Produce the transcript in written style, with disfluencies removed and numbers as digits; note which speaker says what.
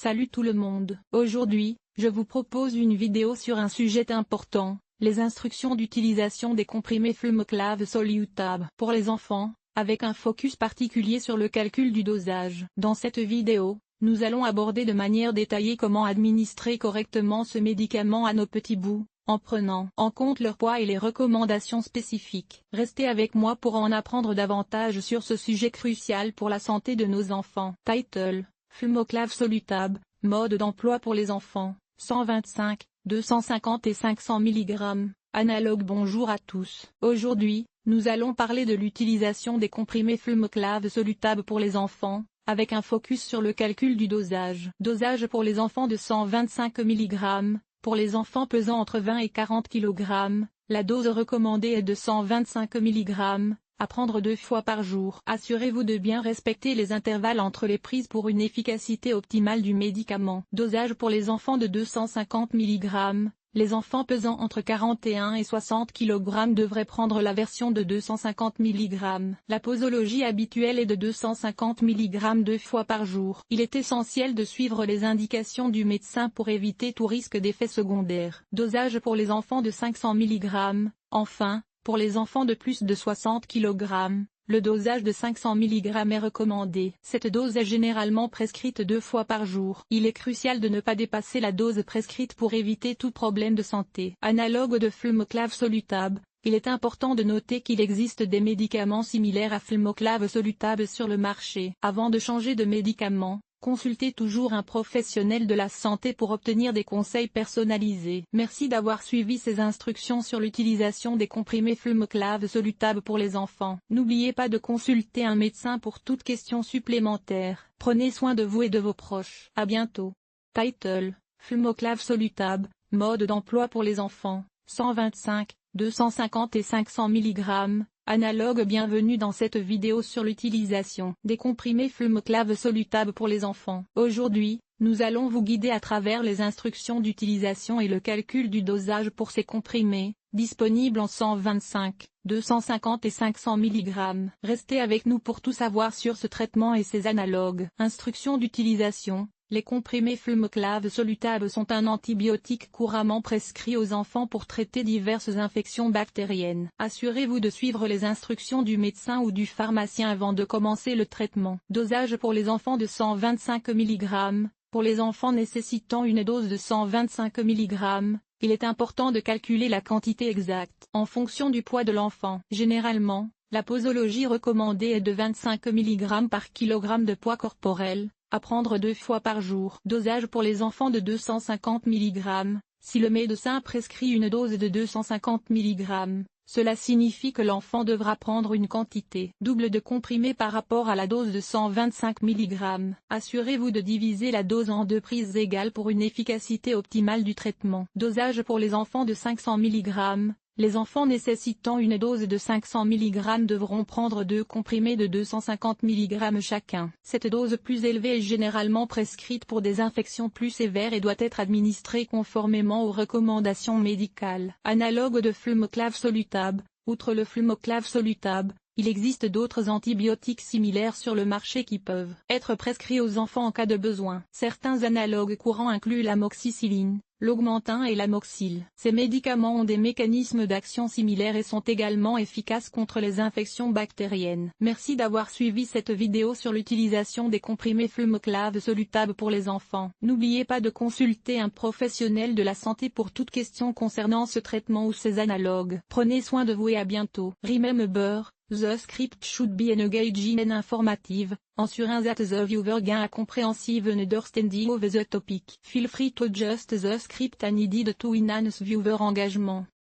Speaker 1: Salut tout le monde. Aujourd'hui, je vous propose une vidéo sur un sujet important, les instructions d'utilisation des comprimés Flumoclave Solutab pour les enfants, avec un focus particulier sur le calcul du dosage. Dans cette vidéo, nous allons aborder de manière détaillée comment administrer correctement ce médicament à nos petits bouts, en prenant en compte leur poids et les recommandations spécifiques. Restez avec moi pour en apprendre davantage sur ce sujet crucial pour la santé de nos enfants. Title: Flumoclave Solutab, mode d'emploi pour les enfants, 125, 250 et 500 mg, analogue. Bonjour à tous. Aujourd'hui, nous allons parler de l'utilisation des comprimés Flumoclave Solutab pour les enfants, avec un focus sur le calcul du dosage. Dosage pour les enfants de 125 mg, pour les enfants pesant entre 20 et 40 kg, la dose recommandée est de 125 mg, à prendre 2 fois par jour. Assurez-vous de bien respecter les intervalles entre les prises pour une efficacité optimale du médicament. Dosage pour les enfants de 250 mg. Les enfants pesant entre 41 et 60 kg devraient prendre la version de 250 mg. La posologie habituelle est de 250 mg 2 fois par jour. Il est essentiel de suivre les indications du médecin pour éviter tout risque d'effet secondaire. Dosage pour les enfants de 500 mg. Enfin, pour les enfants de plus de 60 kg, le dosage de 500 mg est recommandé. Cette dose est généralement prescrite 2 fois par jour. Il est crucial de ne pas dépasser la dose prescrite pour éviter tout problème de santé. Analogue de Flumoclave Solutab, il est important de noter qu'il existe des médicaments similaires à Flumoclave Solutab sur le marché. Avant de changer de médicament, consultez toujours un professionnel de la santé pour obtenir des conseils personnalisés. Merci d'avoir suivi ces instructions sur l'utilisation des comprimés Flumoclave Solutab pour les enfants. N'oubliez pas de consulter un médecin pour toute question supplémentaire. Prenez soin de vous et de vos proches. À bientôt. Title: Flumoclave Solutab, mode d'emploi pour les enfants, 125, 250 et 500 mg. Analogue. Bienvenue dans cette vidéo sur l'utilisation des comprimés Flumoclave Solutab pour les enfants. Aujourd'hui, nous allons vous guider à travers les instructions d'utilisation et le calcul du dosage pour ces comprimés, disponibles en 125, 250 et 500 mg. Restez avec nous pour tout savoir sur ce traitement et ses analogues. Instructions d'utilisation. Les comprimés Flumoclave Solutab sont un antibiotique couramment prescrit aux enfants pour traiter diverses infections bactériennes. Assurez-vous de suivre les instructions du médecin ou du pharmacien avant de commencer le traitement. Dosage pour les enfants de 125 mg. Pour les enfants nécessitant une dose de 125 mg, il est important de calculer la quantité exacte en fonction du poids de l'enfant. Généralement, la posologie recommandée est de 25 mg par kg de poids corporel, à prendre 2 fois par jour. Dosage pour les enfants de 250 mg. Si le médecin prescrit une dose de 250 mg, cela signifie que l'enfant devra prendre une quantité double de comprimés par rapport à la dose de 125 mg. Assurez-vous de diviser la dose en 2 prises égales pour une efficacité optimale du traitement. Dosage pour les enfants de 500 mg. Les enfants nécessitant une dose de 500 mg devront prendre 2 comprimés de 250 mg chacun. Cette dose plus élevée est généralement prescrite pour des infections plus sévères et doit être administrée conformément aux recommandations médicales. Analogue de Flumoclave Solutab. Outre le Flumoclave Solutab, il existe d'autres antibiotiques similaires sur le marché qui peuvent être prescrits aux enfants en cas de besoin. Certains analogues courants incluent l'amoxicilline, l'Augmentin et l'amoxil. Ces médicaments ont des mécanismes d'action similaires et sont également efficaces contre les infections bactériennes. Merci d'avoir suivi cette vidéo sur l'utilisation des comprimés Flumoclave Solutab pour les enfants. N'oubliez pas de consulter un professionnel de la santé pour toute question concernant ce traitement ou ses analogues. Prenez soin de vous et à bientôt. Remember, the script should be engaging and informative, ensuring that the viewer gain a comprehensive understanding of the topic. Feel free to adjust the script as needed to enhance viewer engagement.